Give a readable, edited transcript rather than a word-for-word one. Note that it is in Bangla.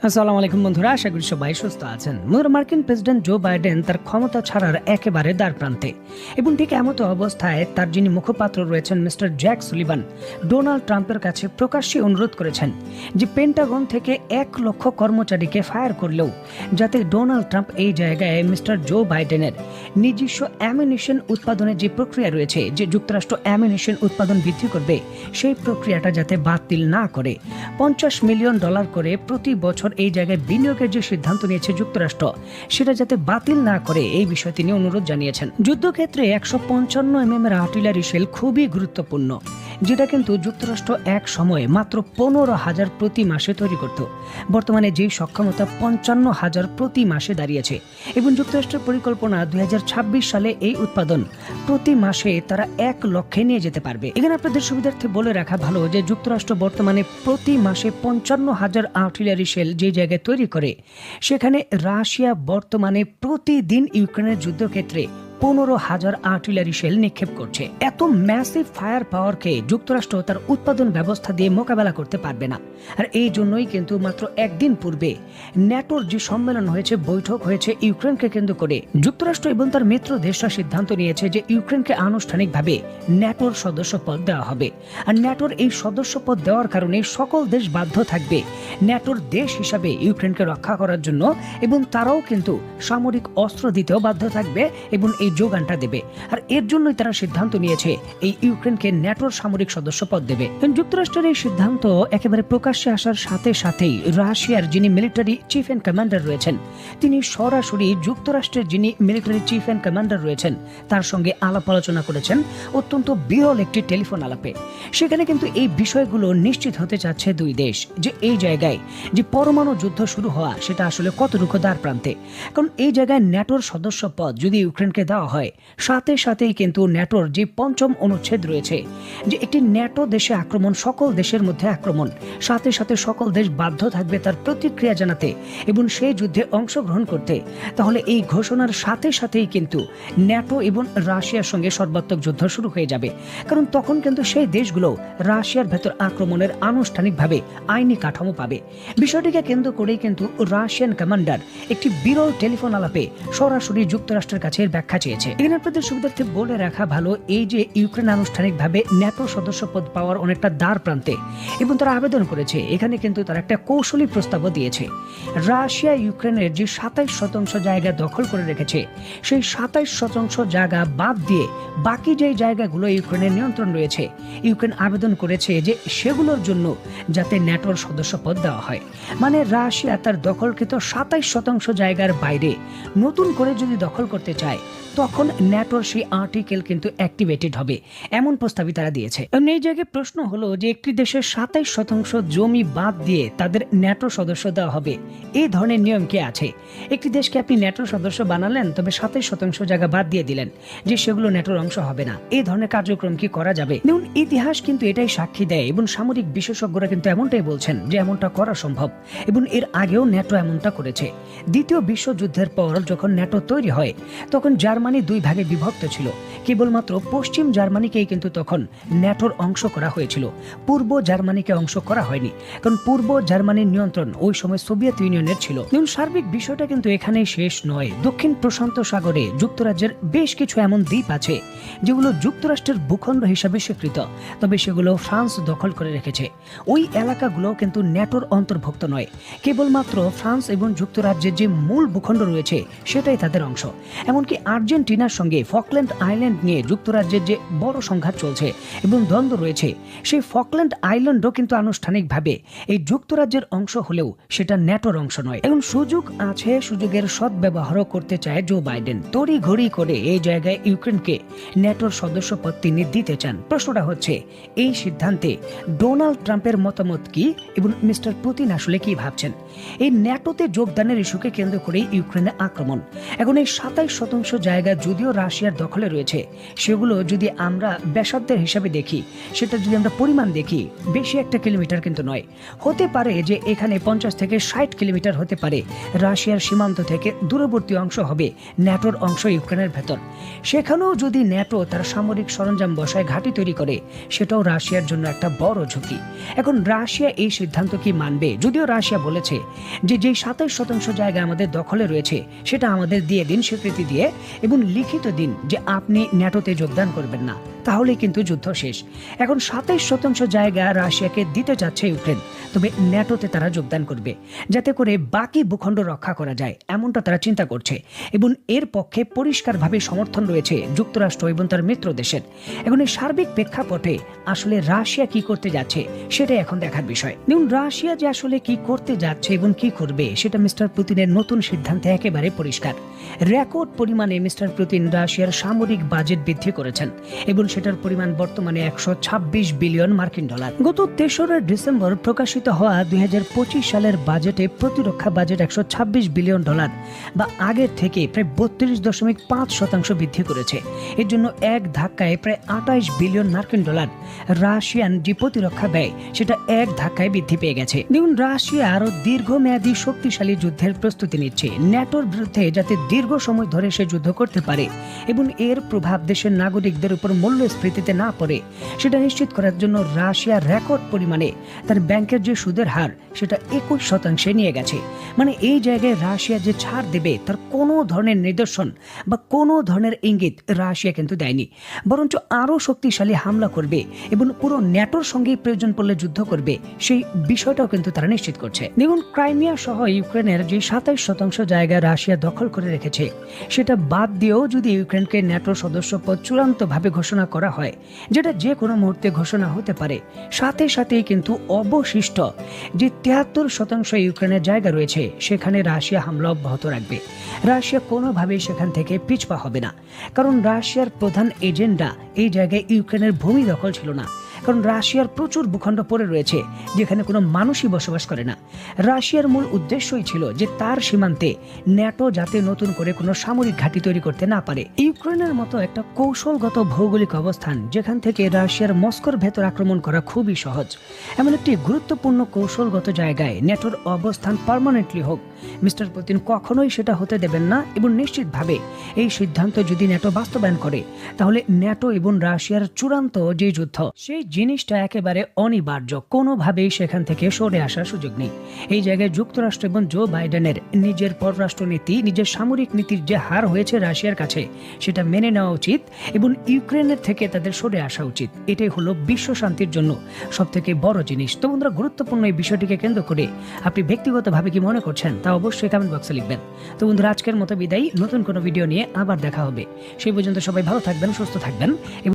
আসসালামু আলাইকুম বন্ধুরা, আশা করি সবাই সুস্থ আছেন। মার্কিন প্রেসিডেন্ট জো বাইডেন তার ক্ষমতা ছাড়ার একেবারে দ্বারপ্রান্তে, এবং ঠিক এমতো অবস্থায় তার যিনি মুখপাত্র রয়েছেন মিস্টার জ্যাক সুলিভান ডোনাল্ড ট্রাম্পের কাছে প্রকাশ্যে অনুরোধ করেছেন যে পেন্টাগন থেকে 1,00,000 কর্মচারীকে ফায়ার করলেও যাতে ডোনাল্ড ট্রাম্প এই জায়গায় মিস্টার জো বাইডেনের নিজস্ব অ্যামিউনিশন উৎপাদনের যে প্রক্রিয়া রয়েছে, যে যুক্তরাষ্ট্র অ্যামিউনিশন উৎপাদন বৃদ্ধি করবে, সেই প্রক্রিয়াটা যাতে বাতিল না করে $50 মিলিয়ন করে প্রতি বছর এই জায়গায় বিনিয়োগের যে সিদ্ধান্ত নিয়েছে যুক্তরাষ্ট্র, সেটা যাতে বাতিল না করে এই বিষয়ে তিনি অনুরোধ জানিয়েছেন। যুদ্ধক্ষেত্রে 155 এর আর্টিলারি শেল খুবই গুরুত্বপূর্ণ, যেটা কিন্তু যুক্তরাষ্ট্র এক সময়ে মাত্র 15,000 প্রতি মাসে তৈরি করত। বর্তমানে যেই সক্ষমতা 55,000 প্রতি মাসে দাঁড়িয়েছে, এবং যুক্তরাষ্ট্রের পরিকল্পনা 2026 সালে এই উৎপাদন প্রতি মাসে তারা 1,00,000 নিয়ে যেতে পারবে। এখানে আপনাদের সুবিধার্থে বলে রাখা ভালো যে যুক্তরাষ্ট্র বর্তমানে প্রতি মাসে 55,000 আর্টিলারি শেল যে জায়গায় তৈরি করে, সেখানে রাশিয়া বর্তমানে প্রতিদিন ইউক্রেনের যুদ্ধক্ষেত্রে 15,000 আর্টিলারি শেল নিক্ষেপ করছে। এত ম্যাসিভ ফায়ার পাওয়ারকে যুক্তরাষ্ট্র তার উৎপাদন ব্যবস্থা দিয়ে মোকাবেলা করতে পারবে না। আর এই জন্যই কিন্তু মাত্র একদিন পূর্বে ন্যাটোর যে সম্মেলন হয়েছে, বৈঠক হয়েছে ইউক্রেনকে কেন্দ্র করে, যুক্তরাষ্ট্র এবং তার মিত্র দেশরা সিদ্ধান্ত নিয়েছে যে ইউক্রেনকে আনুষ্ঠানিকভাবে ন্যাটোর সদস্যপদ দেওয়া হবে। আর ন্যাটোর এই সদস্যপদ দেওয়ার কারণে সকল দেশ বাধ্য থাকবে ন্যাটোর দেশ হিসাবে ইউক্রেনকে রক্ষা করার জন্য, এবং তারাও কিন্তু সামরিক অস্ত্র দিতেও বাধ্য থাকবে এবং এই যোগানটা দেবে। আর এর জন্যই তারা সিদ্ধান্ত নিয়েছে এই ইউক্রেনকে ন্যাটোর সামরিক সদস্যপদ দেবে। যুক্তরাষ্ট্রের এই সিদ্ধান্ত একেবারে প্রকাশ্যে আসার সাথে সাথেই রাশিয়ার যিনি মিলিটারি চিফ অ্যান্ড কমান্ডার রয়েছেন, তিনি সরাসরি যুক্তরাষ্ট্রের যিনি মিলিটারি চিফ অ্যান্ড কমান্ডার রয়েছেন তার সঙ্গে আলাপ আলোচনা করেছেন, অত্যন্ত বিরল একটি টেলিফোন আলাপে। সেখানে কিন্তু এই বিষয়গুলো নিশ্চিত হতে চাচ্ছে দুই দেশ যে এই জায়গায় যে পরমাণু যুদ্ধ শুরু হওয়া, সেটা আসলে কতটুকু দ্বার প্রান্তে। কারণ এই জায়গায় ন্যাটোর সদস্যপদ যদি ইউক্রেনকে দেওয়া হয়, সাথে সাথেই কিন্তু ন্যাটোর যে 5ম অনুচ্ছেদ রয়েছে, যে একটি ন্যাটো দেশে আক্রমণ সকল দেশের মধ্যে আক্রমণ, সাথে সাথে সকল দেশ বাধ্য থাকবে তার প্রতিক্রিয়া জানাতে এবং সেই যুদ্ধে অংশগ্রহণ করতে। তাহলে এই ঘোষণার সাথে সাথেই কিন্তু ন্যাটো এবং রাশিয়ার সঙ্গে সর্বাত্মক যুদ্ধ শুরু হয়ে যাবে। কারণ তখন কিন্তু সেই দেশগুলো রাশিয়ার ভেতর আক্রমণের আনুষ্ঠানিকভাবে আইনি কাঠামো পাবে। বিষয়টিকে কেন্দ্র করেই কিন্তু রাশিয়ান কমান্ডার একটি বিরল টেলিফোন আলাপে সরাসরি যুক্তরাষ্ট্রের কাছে ব্যাখ্যা চেয়েছে। এখানে আপনাদের সুবিধার্থে বলে রাখা ভালো, এই যে ইউক্রেন আনুষ্ঠানিকভাবে ন্যাটো সদস্যপদ পাওয়ার অনেকটা দ্বার প্রান্তে, এবং তারা আবেদন করেছে, এখানে কিন্তু তারা একটা কৌশলী প্রস্তাবও দিয়েছে। রাশিয়া ইউক্রেনের যে 27% জায়গা দখল করে রেখেছে, সেই 27% জায়গা বাদ দিয়ে বাকি যে জায়গাগুলো ইউক্রেনের নিয়ন্ত্রণ রয়েছে, ইউক্রেন আবেদন করেছে যে সেগুলোর জন্য যাতে ন্যাটোর সদস্যপদ দেওয়া হয়। মানে রাশিয়া তার দখলকৃত 27% জায়গার বাইরে নতুন করে যদি দখল করতে চায়, তখন ন্যাটোর সেই আর্টিকেল কিন্তু অ্যাক্টিভেটেড হবে, এমন প্রস্তাবই তারা দিয়েছে। এই জায়গায় প্রশ্ন হলো যে একটি দেশের 27% জমি বাদ দিয়ে তাদের ন্যাটো সদস্য দেওয়া হবে, এই ধরনের নিয়ম কি আছে? একটি দেশকে আপনি ন্যাটোর সদস্য বানালেন, তবে 27% জায়গা বাদ দিয়ে দিলেন যে সেগুলো ন্যাটোর অংশ হবে না, এই ধরনের কার্যক্রম কি করা যাবে? দেখুন, ইতিহাস কিন্তু এটাই সাক্ষী দেয়, এবং সামরিক বিশেষজ্ঞরা কিন্তু এমনটাই বলছেন যে এমনটা করা সম্ভব, এবং এর আগেও ন্যাটো এমনটা করেছে। দ্বিতীয় বিশ্বযুদ্ধের পর যখন ন্যাটো তৈরি হয়, তখন জার্মানি 2 ভাগে বিভক্ত ছিল। কেবলমাত্র পশ্চিম জার্মানিকেই কিন্তু তখন ন্যাটোর অংশ করা হয়েছিল, পূর্ব জার্মানিকে অংশ করা হয়নি, কারণ পূর্ব জার্মানির নিয়ন্ত্রণ ওই সময় সোভিয়েত ইউনিয়নের ছিল। কিন্তু সার্বিক বিষয়টা কিন্তু এখানেই শেষ নয়। দক্ষিণ প্রশান্ত সাগরে যুক্তরাজ্যের বেশ কিছু এমন দ্বীপ আছে যেগুলো যুক্তরাষ্ট্রের ভূখণ্ড হিসাবে স্বীকৃত, তবে সেগুলো ফ্রান্স দখল করে রেখেছে। ওই এলাকাগুলো কিন্তু ন্যাটোর অন্তর্ভুক্ত নয়, কেবলমাত্র ফ্রান্স এবং যুক্তরাজ্যের যে মূল ভূখণ্ড রয়েছে সেটাই তাদের অংশ। এমনকি আর্জেন্টিনার সঙ্গে ফকল্যান্ড আইল্যান্ড নিয়ে যুক্তরাজ্যের যে বড় সংঘাত চলছে এবং দ্বন্দ্ব রয়েছে, সেই ফকল্যান্ড আইল্যান্ডও কিন্তু আনুষ্ঠানিকভাবে এই যুক্তরাজ্যের অংশ হলেও সেটা ন্যাটোর অংশ নয়। এখন সুযোগ আছে, সুযোগের সদ্ব্যবহারও করতে চায় জো বাইডেন। তড়িঘড়ি করে এই জায়গায় ইউক্রেনকে ন্যাটোর সদস্যপদ তিনি দিতে চান। প্রশ্নটা হচ্ছে, এই সিদ্ধান্তে ডোনাল্ড ট্রাম্পের মতামত কি এবং মিস্টার পুতিন আসলে কি ভাবছেন? এই ন্যাটোতে যোগদানের ইস্যুকে কেন্দ্র করে ইউক্রেনে আক্রমণ, এখন এই 27% জায়গা জায়গা যদিও রাশিয়ার দখলে রয়েছে, সেগুলো যদি আমরা ব্যাসার্ধের হিসাবে দেখি, সেটা যদি আমরা পরিমাণ দেখি, বেশি একটা কিলোমিটার কিন্তু নয়। হতে পারে যে এখানে 50 থেকে 60 কিলোমিটার হতে পারে রাশিয়ার সীমান্ত থেকে দূরবর্তী অংশ হবে ন্যাটোর অংশ ইউক্রেনের ভেতর। সেখানেও যদি ন্যাটো তার সামরিক সরঞ্জাম বসায় ঘাঁটি তৈরি করে, সেটাও রাশিয়ার জন্য একটা বড় ঝুঁকি। এখন রাশিয়া এই সিদ্ধান্ত কি মানবে? যদিও রাশিয়া বলেছে যে যেই 27% জায়গা আমাদের দখলে রয়েছে সেটা আমাদের দিয়ে দিন, স্বীকৃতি দিয়ে, এবং লিখিত দিন যে আপনি ন্যাটোতে যোগদান করবেন না, তাহলে কিন্তু যুদ্ধ শেষ। এখন 27% জায়গা রাশিয়াকে দিতে চাচ্ছে ইউক্রেন, তবে ন্যাটোতে তারা যোগদান করবে যাতে করে বাকি ভূখণ্ড রক্ষা করা যায়, এমনটা তারা চিন্তা করছে। এবং এর পক্ষে পরিষ্কারভাবে সমর্থন রয়েছে যুক্তরাষ্ট্র এবং তার মিত্র দেশের। এখন এই সার্বিক প্রেক্ষাপটে আসলে রাশিয়া কি করতে যাচ্ছে সেটাই এখন দেখার বিষয়। দেখুন, রাশিয়া যে আসলে কি করতে যাচ্ছে এবং কি করবে সেটা মিস্টার পুতিনের নতুন সিদ্ধান্তে একেবারে পরিষ্কার। রেকর্ড পরিমাণে মিস্টার পুতিন রাশিয়ার সামরিক বাজেট বৃদ্ধি করেছেন এবং সেটার পরিমাণ বর্তমানে 126 বিলিয়ন মার্কিন ডলার। গত 3রা ডিসেম্বর প্রকাশিত হওয়া 2025 সালের বাজেটে প্রতিরক্ষা বাজেট 126 বিলিয়ন ডলার বা আগের থেকে প্রায় 32.5% বৃদ্ধি করেছে। এর জন্য এক ধাক্কায় প্রায় 28 বিলিয়ন মার্কিন ডলার রাশিয়ান যে প্রতিরক্ষা ব্যয় সেটা এক ধাক্কায় বৃদ্ধি পেয়ে গেছে। দেখুন, রাশিয়া আরো দীর্ঘমেয়াদী শক্তিশালী যুদ্ধের প্রস্তুতি নিচ্ছে ন্যাটোর বিরুদ্ধে, যাতে দীর্ঘ সময় ধরে সে যুদ্ধ করতে পারে এবং এর প্রভাব দেশের নাগরিকদের উপর মূল্যস্ফীতিতে না পড়ে সেটা নিশ্চিত করার জন্য রাশিয়া রেকর্ড পরিমাণে তার ব্যাংকের যে সুদের হার সেটা 21% নিয়ে গেছে। মানে এই জায়গায় রাশিয়া যে ছাড় দেবে তার কোনো ধরনের নিদর্শন বা কোনো ধরনের ইঙ্গিত রাশিয়া কিন্তু দেয়নি, বরঞ্চ আরো শক্তিশালী হামলা করবে এবং পুরো ন্যাটোর সঙ্গে প্রয়োজন পড়লে যুদ্ধ করবে, সেই বিষয়টাও কিন্তু তারা নিশ্চিত করছে। দেখুন, ক্রাইমিয়া সহ ইউক্রেনের যে 27% জায়গা রাশিয়া দখল করে রেখেছে সেটা বাদ দিয়েও যদি ইউক্রেনকে ন্যাটোর সদস্যপদ চূড়ান্তভাবে ঘোষণা করা হয়, যেটা যে কোনো মুহূর্তে ঘোষণা হতে পারে, সাথে সাথেই কিন্তু অবশিষ্ট যে 73% ইউক্রেনের জায়গা রয়েছে সেখানে রাশিয়া হামলা অব্যাহত রাখবে। রাশিয়া কোনোভাবেই সেখান থেকে পিছপা হবে না, কারণ রাশিয়ার প্রধান এজেন্ডা এই জায়গায় ইউক্রেনের ভূমি দখল ছিল না, কারণ রাশিয়ার প্রচুর ভূখণ্ড পড়ে রয়েছে যেখানে কোনো মানুষই বসবাস করে না। রাশিয়ার মূল উদ্দেশ্যই ছিল যে তার সীমান্তে ন্যাটো যাতে নতুন করে কোনো সামরিক ঘাঁটি তৈরি করতে না পারে। ইউক্রেনের মতো একটা কৌশলগত ভৌগোলিক অবস্থান যেখান থেকে রাশিয়ার মস্কোর ভেতর আক্রমণ করা খুবই সহজ, এমন একটি গুরুত্বপূর্ণ কৌশলগত জায়গায় ন্যাটোর অবস্থান পার্মানেন্টলি হোক, মিস্টার পুতিন কখনোই সেটা হতে দেবেন না। এবং নিশ্চিতভাবে এই সিদ্ধান্ত যদি ন্যাটো বাস্তবায়ন করে, তাহলে ন্যাটো এবং রাশিয়ার চূড়ান্ত যে যুদ্ধ সেই জিনিসটা একেবারে অনিবার্য, কোনোভাবেই সেখান থেকে সরে আসার সুযোগ নেই। এই জায়গায় যুক্তরাষ্ট্র এবং জো বাইডেনের নিজের পররাষ্ট্রনীতি, নিজের সামরিক নীতির যে হার হয়েছে রাশিয়ার কাছে সেটা মেনে নেওয়া উচিত এবং ইউক্রেনের থেকে তাদের সরে আসা উচিত। এটাই হলো বিশ্ব শান্তির জন্য সব থেকে বড় জিনিস। তো বন্ধুরা, গুরুত্বপূর্ণ এই বিষয়টিকে কেন্দ্র করে আপনি ব্যক্তিগতভাবে কি মনে করছেন তা অবশ্যই কমেন্ট বক্সে লিখবেন। তো বন্ধুরা, আজকের মতো বিদায়, নতুন কোনো ভিডিও নিয়ে আবার দেখা হবে। সেই পর্যন্ত সবাই ভালো থাকবেন, সুস্থ থাকবেন।